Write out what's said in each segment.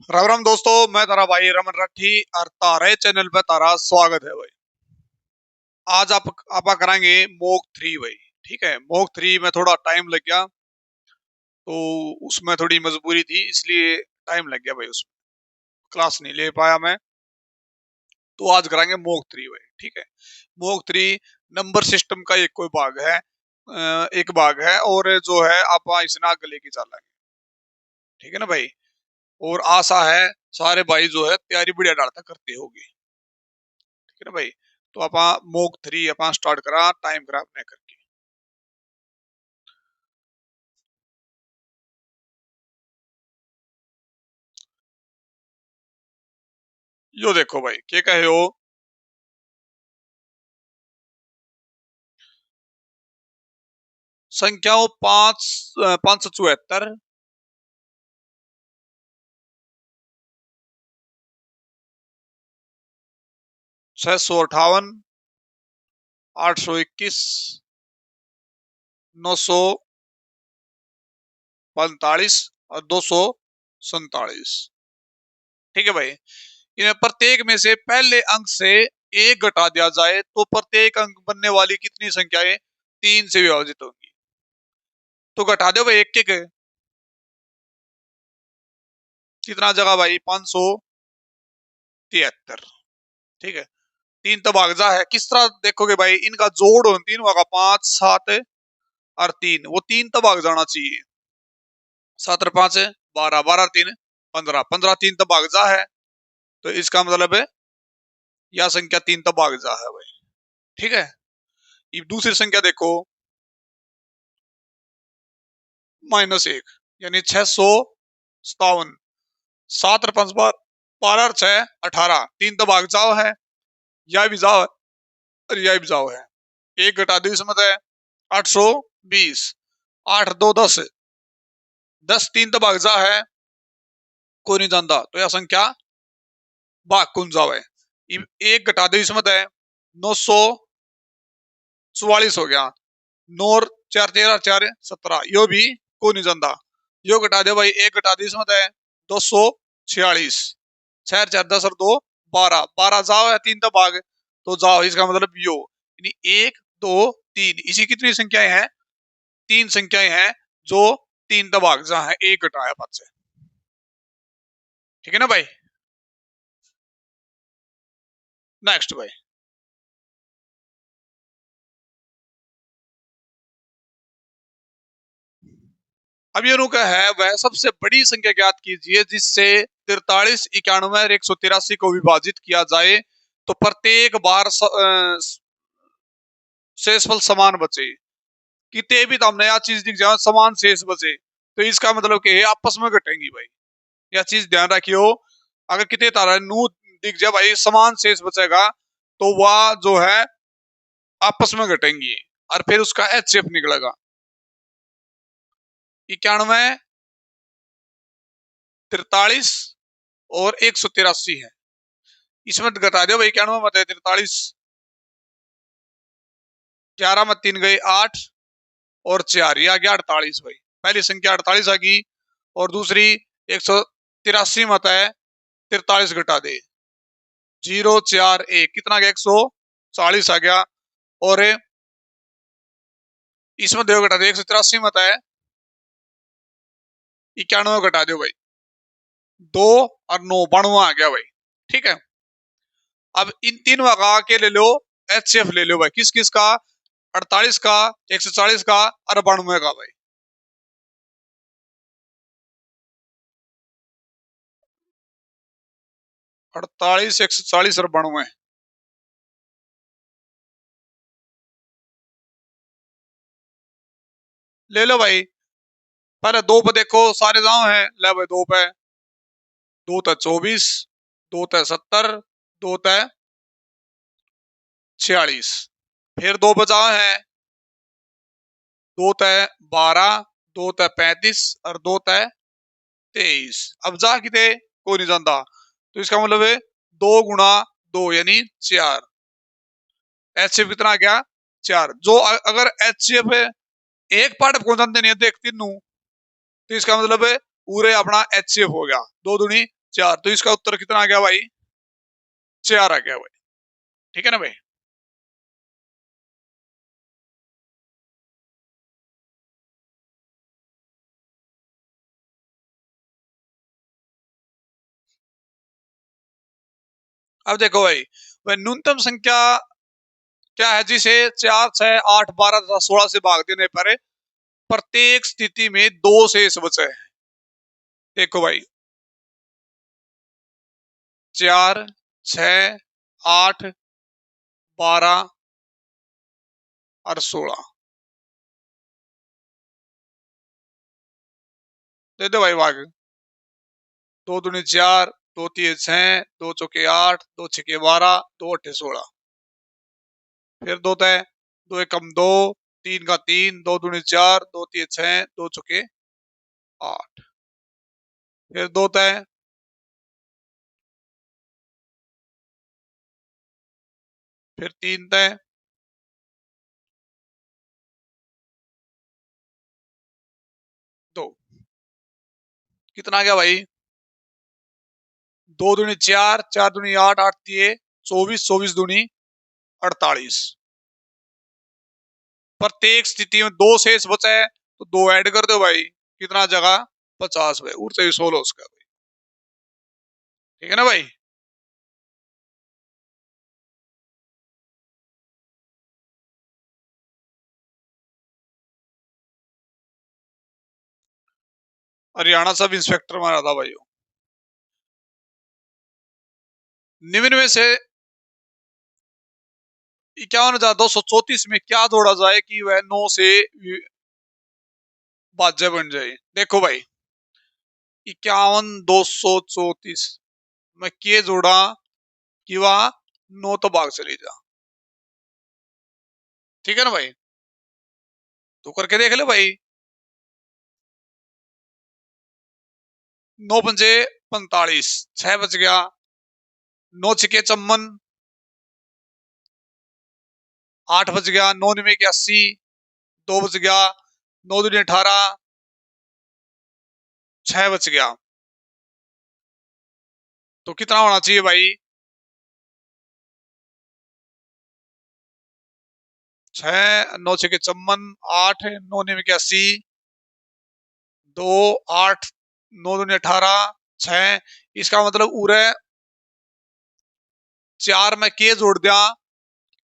राम राम दोस्तों, मैं तारा भाई रमन रट्ठी और तारे चैनल पे तारा स्वागत है भाई। आज आपा कराएंगे मोक थ्री भाई। ठीक है, मोक थ्री में थोड़ा टाइम लग गया, तो उसमें थोड़ी मजबूरी थी, इसलिए टाइम लग गया भाई। उसमें क्लास नहीं ले पाया मैं, तो आज कराएंगे मोक थ्री भाई। ठीक है, मोक थ्री नंबर सिस्टम का एक कोई भाग है, एक भाग है, और जो है आप इसने आगे लेके चलेंगे। ठीक है ना भाई। और आशा है सारे भाई जो है तैयारी बढ़िया डालता करते होगी। ठीक है ना भाई। तो आप मोक थ्री आप स्टार्ट करा, टाइम करा अपने करके। यो देखो भाई क्या कहे हो। संख्याओं 574, 658, 821, 945 और 247। ठीक है भाई। इन्हें प्रत्येक में से पहले अंक से एक घटा दिया जाए तो प्रत्येक अंक बनने वाली कितनी संख्याएं तीन से विभाजित होंगी। तो घटा दो भाई एक एक। कितना जगह भाई? 573। ठीक है, तीन तबागजा है। किस तरह देखोगे भाई? इनका जोड़ हो तीनों का 5 7 और 3, वो तीन तबाग जाना चाहिए। 7 और 5 12, 12 और 3 15, 15 तीन तबागजा है। तो इसका मतलब है यह संख्या तीन तबागजा है भाई। ठीक है, ये दूसरी संख्या देखो, -1 यानी 657। 7 और 5 12 और 6 18, तीन तबागजाओ है। यह भी जाओ और यह भी जाओ है। एक घटा दो इसमें है 820। 8 2 10, 10 तीन तबागजा है, कोई नहीं जानता। तो यह संख्या भाग कौन जाओ है। एक घटा दो इसमें है 944 हो गया। नौ 4 13 4 17, यो भी को नहीं जानता। यो घटा दे भाई, एक घटा दो इसमें है 246। 4 4 10 और 2 12, 12 जाओ है तीन तबाग। तो जाओ इसका मतलब यो, यानी 1 2 3, इसी कितनी संख्याएं हैं? तीन संख्याएं हैं जो तीन तबाग जहां है, एक घटाया पद से। ठीक है ना भाई। नेक्स्ट भाई। अब ये रुका है वह सबसे बड़ी संख्या ज्ञात कीजिए जिससे 43 91 और 183 को विभाजित किया जाए तो प्रत्येक बार शेषफल समान बचे। कितने भी तो हमने यह चीज दिख जाए समान शेष बचे, तो इसका मतलब कि आपस में घटेंगी भाई। यह चीज ध्यान रखियो। अगर कितने तारा नू दिख जाए भाई समान शेष बचेगा, तो वह जो है आपस में घटेंगी और फिर उसका एचसीएफ निकलेगा। 91, 43 और 183 है। इसमें घटा दो भाई। 91 मत है 43, 11 में 3 गए 8 और 4, ये आ गया 48 भाई। पहली संख्या 48 आ गई, और दूसरी 183 मत है 43 घटा दे 0 4 1, कितना गया? 140 आ गया। और इसमें दो घटा दे 183 मत है 91 घटा दो भाई, 2 और 9 92 आ गया भाई। ठीक है, अब इन तीनों का के ले लो, एचसीएफ ले लो भाई। किस किस का? 48 का, 140 का और 92 का भाई। 48 140 और 92 ले लो भाई। पहले दो पे देखो, सारे गांव है। ले भाई दो पे, दो तय 24, दो तय 70, दो तय 46। फिर दो बचाव है, दो तय 12, दो तय 35 और दो तय 23। अब जा किते कोई नहीं जानता, तो इसका मतलब है 2 गुणा 2 यानी 4। एचसीएफ कितना आ गया? 4। जो अगर एचसीएफ एक पार्ट को जानते नहीं है, देख तीनों, तो इसका मतलब है पूरे अपना एचसीएफ हो गया। 2 दूनी 4, तो इसका उत्तर कितना आ गया भाई? 4 आ गया भाई। ठीक है ना भाई? अब देखो भाई, वह न्यूनतम संख्या क्या है जिसे 4, 6, 8, 12 तथा 16 से भाग देने पर प्रत्येक स्थिति में 2 शेष बचे हैं। देखो भाई, 4, 6, 8, 12 और 16 दे दो भाई भाग। 2 दूनी 4, 2 तीन 6, 2 चौके 8, 2 छके 12, 2 अट्ठे 16। फिर 2 तय, 2 एकम 2, 3 का 3, 2 दूनी 4, 2 तीन 6, 2 चौके 8। फिर 2 तय, फिर 3 तय, 2। कितना आ गया भाई? 2 दूनी 4, 4 दूनी 8, 8 तीय 24, 24 दूनी 48। प्रत्येक स्थिति में 2 शेष बचा है, तो 2 ऐड कर दो भाई। कितना जगह? 50 भाई। उड़ते ही 16 उसका भाई। ठीक है ना भाई? हरियाणा सब इंस्पेक्टर मारा था भाई। निम्न में से 51,234 में क्या जोड़ा जाए कि वह 9 से भाज्य बन जाए? देखो भाई, 51,234 में के जोड़ा कि वह 9 तो भाग चली जा। ठीक है ना भाई? तो करके देख ले भाई। 9 पंजे 45, 6 बच गया। 9 छिके 54, 8 बच गया। 9 निमे 81, 2 बच गया। 9 दूनी 18, 6 बच गया। तो कितना होना चाहिए भाई? 6, 9 छिके 54, 8, 9 निमे 81, 2, 8, 9 दूनी 18, 6। इसका मतलब उरे 4 में के जोड़ दिया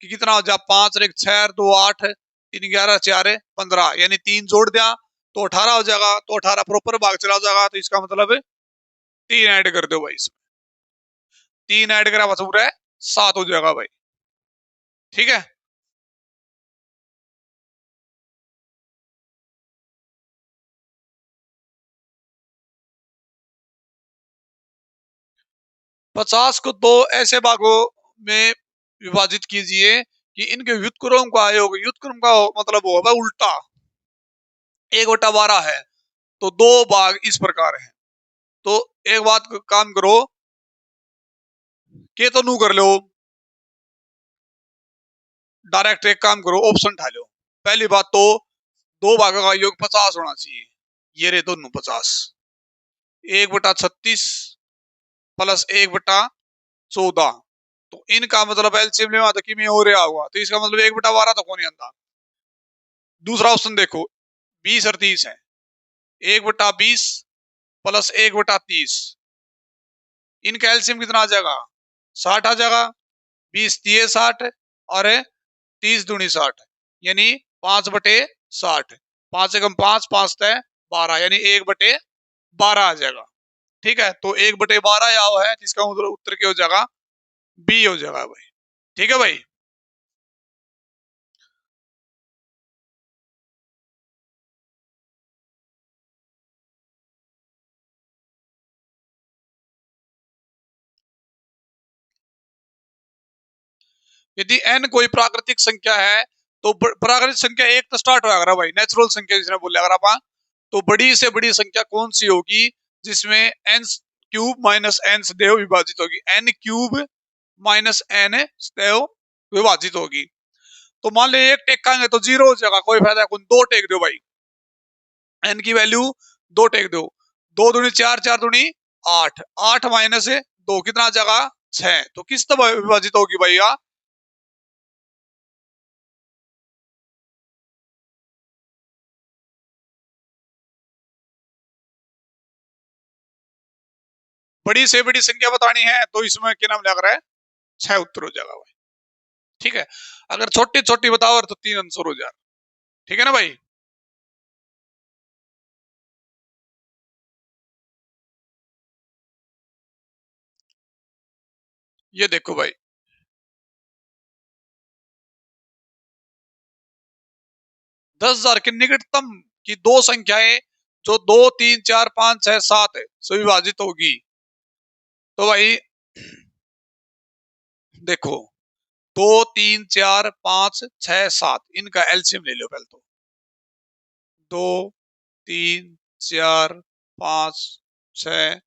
कि कितना हो जा? 5 और 1 6 और 2 8, 3 11 4 15, यानी 3 जोड़ दिया तो 18 हो जाएगा। तो 18 प्रॉपर भाग चला जाएगा। तो इसका मतलब 3 ऐड कर दो भाई इसमें। 3 ऐड करा बस पूरा 7 हो जाएगा भाई। ठीक है? पचास को 2 ऐसे भागों में विभाजित कीजिए कि इनके व्युत्क्रम का योग, व्युत्क्रम का मतलब होगा उल्टा। 1/12 है तो 2 भाग इस प्रकार है। तो एक बात काम करो के तो नू कर लो, डायरेक्ट एक काम करो, ऑप्शन उठा लो। पहली बात तो 2 भागों का योग 50 होना चाहिए। ये रहे दोनों 50। 1/36 प्लस 1/14। तो इनका मतलब एलसीएम लेवा तो कि में हो रहा होगा। तो इसका मतलब 1/12 तो कौन नहीं आता। दूसरा ऑप्शन देखो, 20 और 30 है। 1/20 प्लस 1/30। इनका एलसीएम कितना आ जाएगा? 60 आ जाएगा। 20 तीय 60 और 30 दूनी 60, यानी 5/60। 5 एकम 5, 5 तय 12, यानी 1/12 आ जाएगा। ठीक है? तो 1/12 आओ है, जिसका उत्तर क्या हो जाएगा? बी हो जाएगा भाई। ठीक है भाई? यदि n कोई प्राकृतिक संख्या है तो प्राकृतिक संख्या एक तो स्टार्ट होगा भाई, नेचुरल संख्या जिसने बोले अगर आप, तो बड़ी से बड़ी संख्या कौन सी होगी जिसमें एन क्यूब माइनस एन सदैव विभाजित होगी? एन क्यूब माइनस एन सदैव विभाजित होगी। तो मान लो एक टेकांगे तो 0 हो जाएगा, कोई फायदा कौन। 2 टेक दो भाई, एन की वैल्यू 2 टेक दो। 2 दूनी 4, 4 दूनी 8, 8 माइनस 2 कितना आ जाएगा 6। तो किस तरह विभाजित होगी भैया? बड़ी से बड़ी संख्या बतानी है तो इसमें क्या नाम लग रहा है? 6 उत्तर हो जाएगा भाई। ठीक है, अगर छोटी छोटी बताओ तो 3 आंसर हो जाएगा। ठीक है ना भाई? ये देखो भाई, 10,000 के निकटतम की दो संख्याएं जो 2, 3, 4, 5, 6, 7 है से विभाजित होगी। तो भाई देखो, 2, 3, 4, 5, 6, 7 इनका एलसीएम ले लो पहले तो। 2, 3, 4, 5, 6,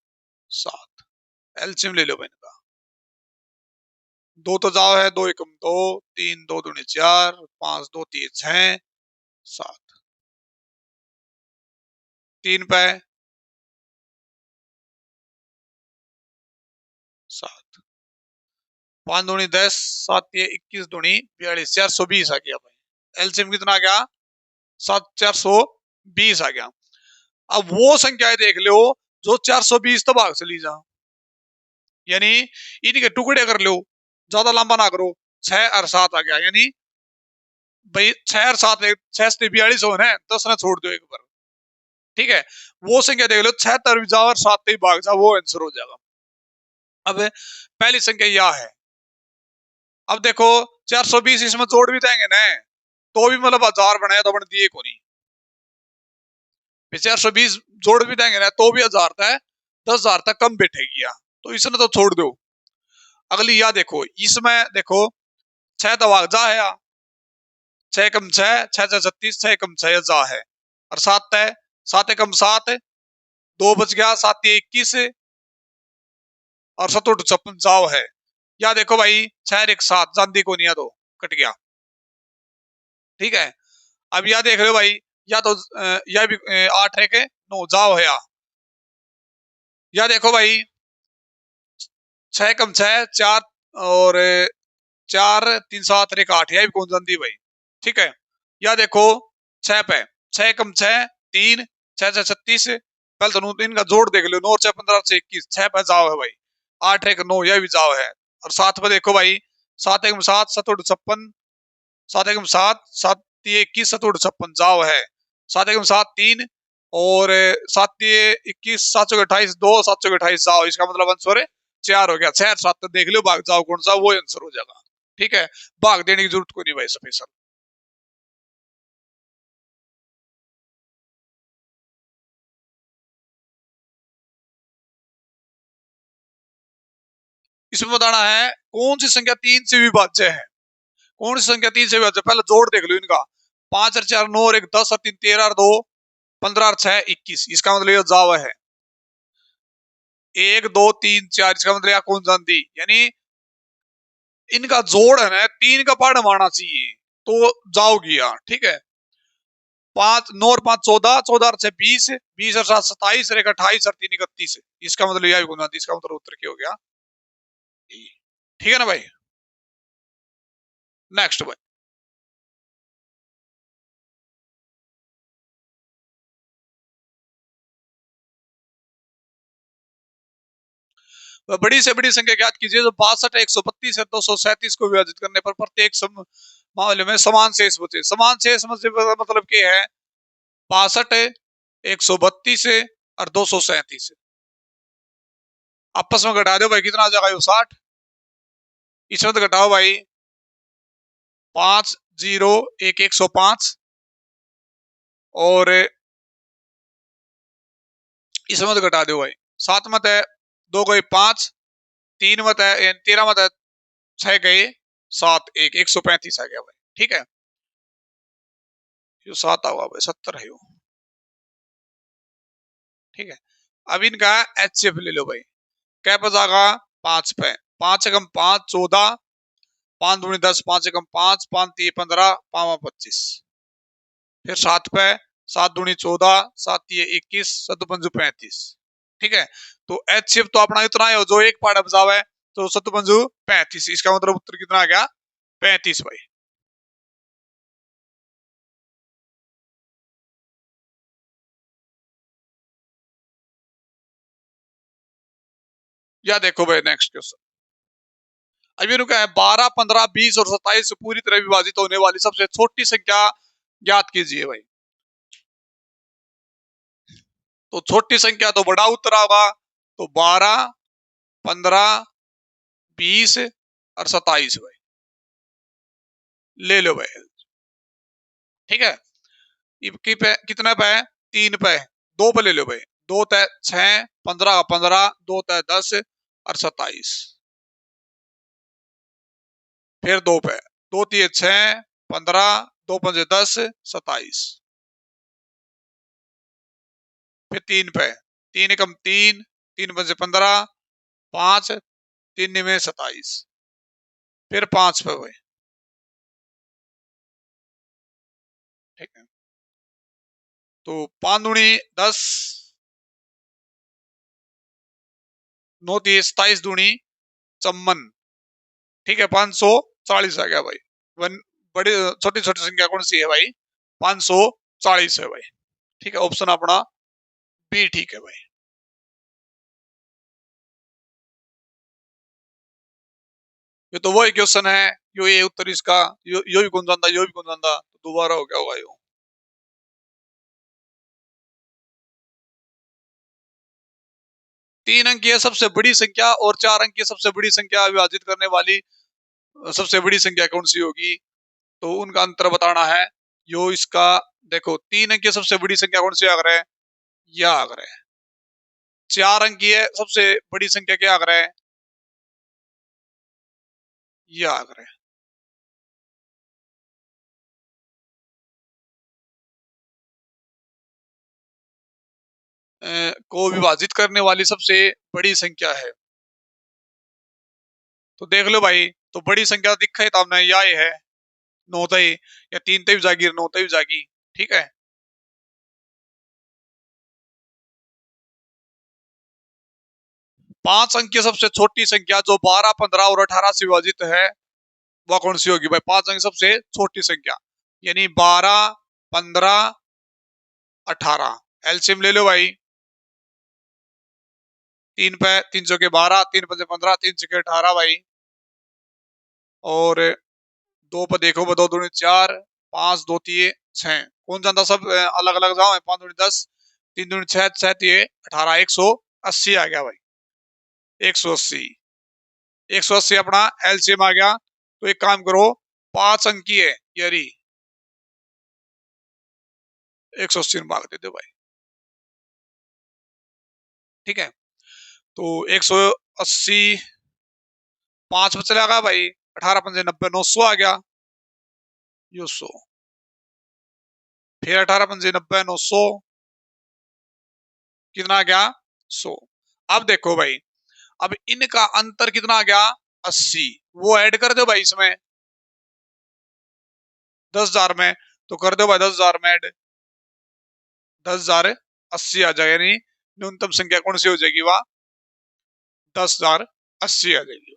7 एलसीएम ले लो भाई इनका। दो तो जाओ है, 2 एकम 2, 3 2 दूनी 4, 5 2 3 6, 7 3 पे 7, 5 दूनी 10, 7 ये 21 दूनी 42, 420 आ गया भाई। एलसीएम कितना आ गया? 7, 420 आ गया। अब वो संख्याएं देख लो जो 420 तो भाग चली जा, यानी इनके टुकड़े कर लो, ज्यादा लंबा ना करो। 6 और 7 आ गया, यानी भाई 6 और 7 6 से 42 हो ना, 10 ना छोड़ दो एक बार। ठीक है, वो संख्या देख लो, 6 तरफ जाओ और 7 ही भाग जाओ, वो आंसर हो जाएगा। अब पहली संख्या यह है। अब देखो 420 इसमें जोड़ भी देंगे ना तो भी मतलब 1000 बनाया तो बन दिए को नहीं। 420 जोड़ भी देंगे ना तो भी 1000 तक 10,000 तक कम बैठेगी यार, तो इसने तो छोड़ दो। अगली या देखो, इसमें देखो 6 तो भाग जा है, 6 कम 6, 6 6 36, 6 कम 6 जा है, और 7 है, 7 कम 7, 2 बच गया, 7 21, और 7 56 जाओ है। या देखो भाई 6 1 7 जानती को नहीं है तो कट गया। ठीक है, अब या देख रहे हो भाई, या तो या भी 8 1 9 जाओ है या देखो भाई 6 कम 6 4, और 4 3 7 1 8, या भी कौन जानती भाई। ठीक है, या देखो 6 पे 6 कम 6 3, 6 6 36, पहले तो इनका जोड़ देख लो, 9 6 15 से 21, 6 पे जाओ है भाई, 8 1 9 यह भी जाओ है, और 7 पे देखो भाई 7 1 7 7 56, 7 1 7 7 21 7 56 जाओ है, 7 1 7 3, और 7 21 7 28 2 7 28 जाओ, इसका मतलब आंसर 4 हो गया। 6 7 देख लो, भाग जाओ कौन सा, वो आंसर हो जाएगा। ठीक है, भाग देने की जरूरत को नहीं भाई स्पेशल। इसमें बताना है कौन सी संख्या 3 से विभाज्य है। कौन सी संख्या 3 से विभाज्य, पहले जोड़ देख लो इनका, 5 और 4 9 और 1 10 और 3 13 और 2 15 और 6 21, इसका मतलब ये जावा है। 1 2 3 4, इसका मतलब यह कौन जानती, यानी इनका जोड़ है ना 3 का पढ़ मारना चाहिए तो जाओगी यार। ठीक है, 5 9 और 5 14, 14 और 6 20, 20 और 7 27 और 1 28 और 3 31, इसका मतलब यह भी कौन जानती, इसका मतलब उत्तर क्या हो गया? ठीक है ना भाई? नेक्स्ट भाई, बड़ी से बड़ी संख्या ज्ञात कीजिए जो 62 132 और 237 को विभाजित करने पर प्रत्येक मामले में समान शेष बचे। समान शेष मतलब क्या है? 62 132 और 237 आपस में घटा दो भाई, कितना आ जाएगा? 60। इसमें तो घटाओ भाई, 5 0 1 105, और इसमें तो घटा दो भाई, 7 मत है 2 गए 5, 3 मत है 13 मत है 6 गए 7 1 135 आ गया भाई। ठीक है, यो 7 होगा भाई, 70 है यो। ठीक है, अब इनका एचसीएफ ले लो भाई, क्या बचागा? 5 पे 5 एकम 5 14, 5 दूनी 10, 5 एकम 5 5 3 15, 5 25, फिर 7 पे 7 दूनी 14, 7 3 21, 7 5 35, ठीक है, तो HCF तो अपना इतना है जो एक पार्ट बचावा है, तो 7 35, इसका मतलब उत्तर कितना आ गया? 35 भाई। या देखो भाई नेक्स्ट क्वेश्चन। अब ये क्या है, 12, 15, 20 और 27 पूरी तरह विभाजित होने वाली सबसे छोटी संख्या ज्ञात कीजिए भाई। तो छोटी संख्या तो बड़ा उत्तर होगा, तो 12, 15, 20 और 27 भाई। ले लो भाई, ठीक है। कितने पे है? 3 पे। 2 पे ले लो भाई। 2 तय 6, 15 का 15, 2 तय 10 और 27। फिर 2 पे, 2 तिये 6, 15, 2 पंजे 10, 27। फिर 3 पे, 3 एकम 3, 3 पंजे 15, 5, 3 में 27। फिर 5 पे भाई, ठीक है। तो 5 दूनी 10, 9 तिये 27 दूनी 54, ठीक है। 540 आ गया भाई। वन बड़ी छोटी छोटी संख्या कौन सी है भाई? 540 है भाई, ठीक है। ऑप्शन अपना बी ठीक है भाई। ये तो वही क्वेश्चन है, यो ये उत्तर इसका, यो भी कौन जानता, यो भी कौन जानता, तो दोबारा हो गया होगा यो। 3 अंकीय सबसे बड़ी संख्या और 4 अंकीय सबसे बड़ी संख्या विभाजित करने वाली सबसे बड़ी संख्या कौन सी होगी? तो उनका अंतर बताना है। यो इसका देखो, 3 अंकीय सबसे बड़ी संख्या कौन सी आकर है? यह आकर है। 4 अंकीय सबसे बड़ी संख्या क्या आकर है? यह आकर है। को विभाजित करने वाली सबसे बड़ी संख्या है। तो देख लो भाई, तो बड़ी संख्या दिखा ही था हमने, या ये है 9 तय, या 3 तय जागी 9 तय जागी, ठीक है। 5 अंकीय सबसे छोटी संख्या जो 12, 15 और 18 से विभाजित है, वह कौन सी होगी भाई? 5 अंक सबसे छोटी संख्या, यानी 12, 15, 18। एलसीएम ले लो भाई। 3 पे 3 सौ के 12, 3 पंजे 15, 3 छके 18 भाई। और 2 पे देखो, 2 दूनी 4, 5 2 तिये 6। कौन जानता, सब अलग अलग जाओ। 5 दूनी 10, 3 दूनी 6, 6 तिये 18, 180 आ गया भाई। 180, 180 अपना एलसीएम आ गया। तो एक काम करो, 5 अंकीय है यारी, 180 में भाग दे दो भाई, ठीक है। तो 180 5 पे चलेगा भाई, 18 पंजे 90, 900 आ गया यो 100। फिर 18 पंजे 90, 900, कितना आ गया? 100। अब देखो भाई, अब इनका अंतर कितना आ गया? 80। वो ऐड कर दो भाई इसमें 10,000 में, तो कर दो भाई 10,000 में ऐड, 10,000 80 आ जाएगा, यानी न्यूनतम संख्या कौन सी हो जाएगी? वह 10,080 आ जाएगी,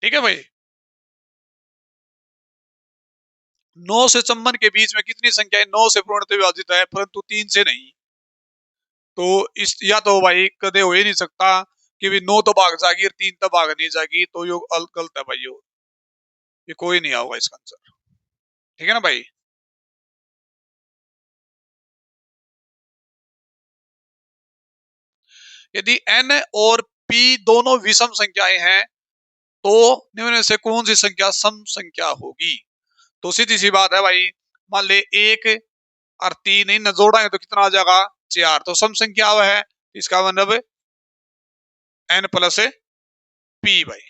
ठीक है भाई। 9 से 54 के बीच में कितनी संख्याएं 9 से पूर्णतः विभाजित है परंतु 3 से नहीं? तो इस, या तो भाई कदे हो ही नहीं सकता कि भी 9 तो भाग जाएगी और 3 तो भाग नहीं जाएगी, तो यो गलत है भाई। यो ये कोई नहीं आओगा इसका आंसर, ठीक है ना भाई। यदि n और p दोनों विषम संख्याएं हैं, तो निम्न में से कौन सी संख्या सम संख्या होगी? तो सीधी सी बात है भाई, मान ले 1 और 3 इन जोड़ाएंगे तो कितना आ जाएगा? 4। तो सम संख्या वह है, इसका मतलब n प्लस p भाई।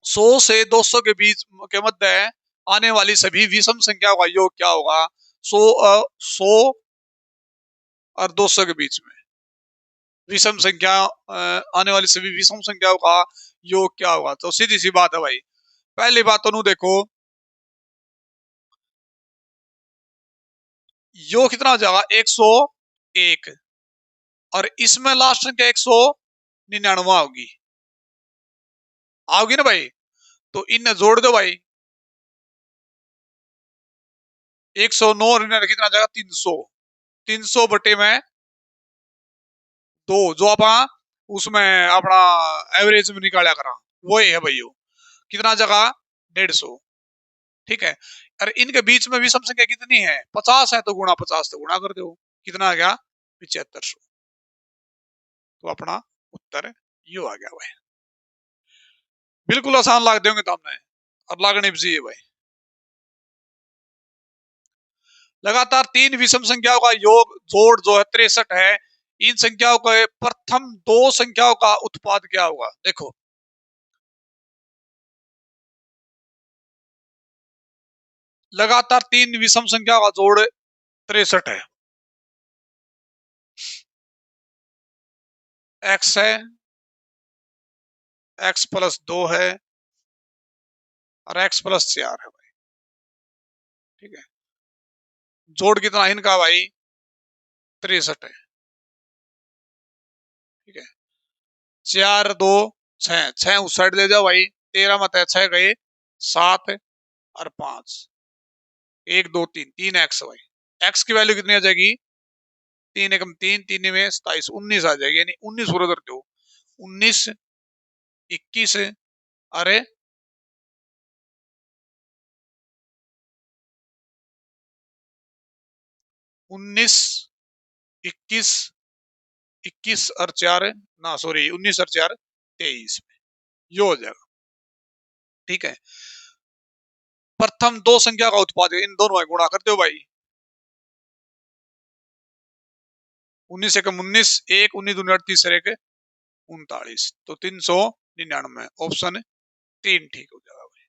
100 से 200 के बीच के मध्य आने वाली सभी विषम संख्याओं का योग क्या होगा? 100 और 200 के बीच में विषम संख्या आने वाली सभी विषम संख्याओं का योग क्या होगा? तो सीधी सी बात है भाई, पहली बात तो देखो, यो कितना हो जाएगा 101, और इसमें लास्ट संख्या 199 होगी, आओगी ना भाई। तो इन्हें जोड़ दो भाई, 109 और इन्हें कितना जाएगा 300, 300 बटे में 2, जो अपना उसमें अपना एवरेज में निकाला करा वही है भाई। कितना जगह 150, ठीक है। और इनके बीच में विषम संख्या कितनी है 50 है, तो गुणा 50 तो गुणा कर दो, कितना आ गया 7500। तो अपना उत्तर यू आ गया भाई। बिल्कुल आसान लाग देंगे तो हमने, और लागने भी चाहिए भाई। लगातार 3 विषम संख्याओं का योग जोड़ जो है 63 है, इन संख्याओं के प्रथम 2 संख्याओं का उत्पाद क्या होगा। देखो लगातार 3 विषम संख्याओं का जोड़ 63 है, x है, x प्लस 2 है, और x प्लस 4 है भाई, ठीक है। जोड़ कितना इनका भाई 63 है, ठीक है। 4 2 6, 6 उस साइड ले जाओ भाई, 13 मत है, 6 गए 7 और 5, 1 2 3, 3x भाई। x की वैल्यू कितनी आ जाएगी 3 एकम 3, 3 में 27, 19 आ जाएगी, यानी 19 पूरा करते हो, 19 21, अरे 19 21, 21 और 4 ना सॉरी 19 और 4 23 में यो हो जाएगा, ठीक है। प्रथम 2 संख्या का उत्पाद इन दोनों में गुणा करते हो भाई, 19 एकम 19, 1 19 दूनी 38 एक 39, तो 399, ऑप्शन 3 ठीक हो जाएगा भाई,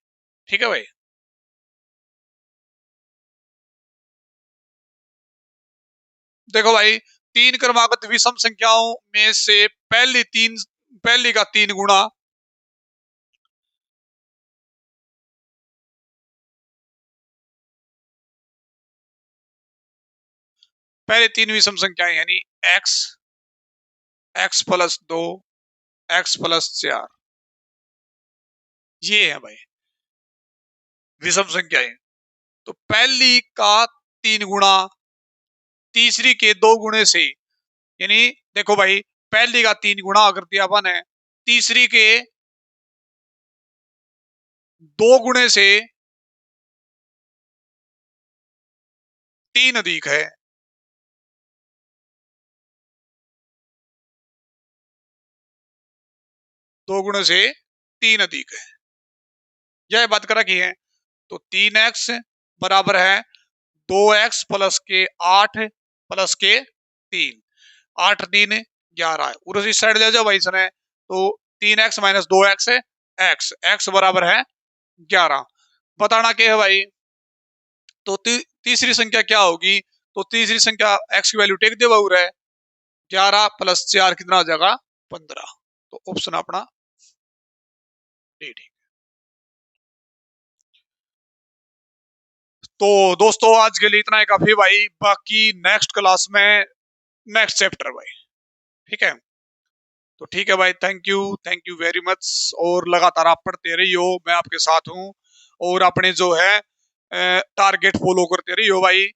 ठीक है भाई। देखो भाई 3 क्रमागत विषम संख्याओं में से पहली का 3 गुणा पहले 3 विषम संख्याएं यानी x, x plus 2, x plus 4, ये है भाई विषम संख्याएं। तो पहली का 3 गुणा तीसरी के 2 गुणे से, यानी देखो भाई पहली का 3 गुणा कर दिया अपन है, तीसरी के 2 गुणे से 3 अधिक है, 2 गुणे से 3 अधिक है, यह बात करा की है। तो 3x बराबर है 2x प्लस के 8 प्लस के 3, 8 3 11 है, उसी साइड ले जाओ भाई इसने, तो 3x माइनस 2x है, x बराबर है 11। बताना क्या है भाई, तो तीसरी संख्या क्या होगी, तो तीसरी संख्या x की वैल्यू टेक दे बहु है, 11 प्लस 4 कितना हो जाएगा 15, तो ऑप्शन अपना डी ठीक। तो दोस्तों आज के लिए इतना ही काफी भाई, बाकी नेक्स्ट क्लास में नेक्स्ट चैप्टर भाई, ठीक है। तो ठीक है भाई, थैंक यू वेरी मच, और लगातार आप पढ़ते रहियो, मैं आपके साथ हूँ, और अपने जो है टारगेट फॉलो करते रहियो भाई,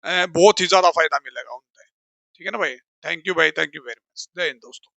बहुत ही ज्यादा फायदा मिलेगा उनसे, ठीक है ना भाई। थैंक यू भाई, थैंक यू वेरी मच, जय हिंद दोस्तों।